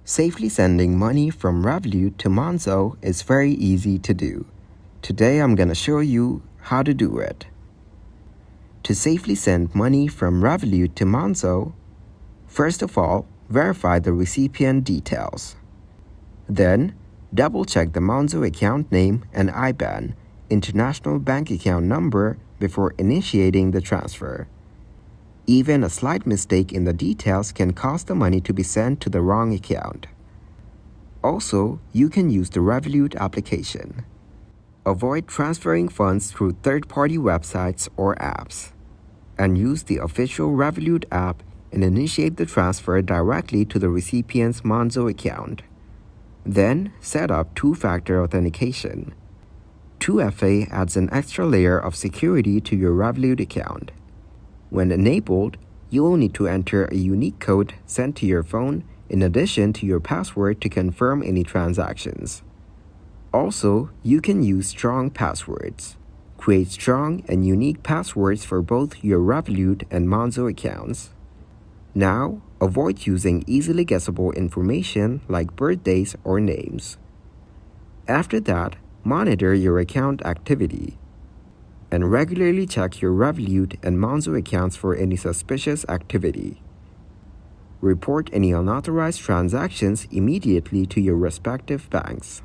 Safely sending money from Revolut to Monzo is very easy to do. Today I'm going to show you how to do it. To safely send money from Revolut to Monzo, first of all, verify the recipient details. Then, double-check the Monzo account name and IBAN, international bank account number, before initiating the transfer. Even a slight mistake in the details can cause the money to be sent to the wrong account. Also, you can use the Revolut application. Avoid transferring funds through third-party websites or apps. And use the official Revolut app and initiate the transfer directly to the recipient's Monzo account. Then, set up two-factor authentication. 2FA adds an extra layer of security to your Revolut account. When enabled, you will need to enter a unique code sent to your phone in addition to your password to confirm any transactions. Also, you can use strong passwords. Create strong and unique passwords for both your Revolut and Monzo accounts. Now, avoid using easily guessable information like birthdays or names. After that, monitor your account activity and regularly check your Revolut and Monzo accounts for any suspicious activity. Report any unauthorized transactions immediately to your respective banks.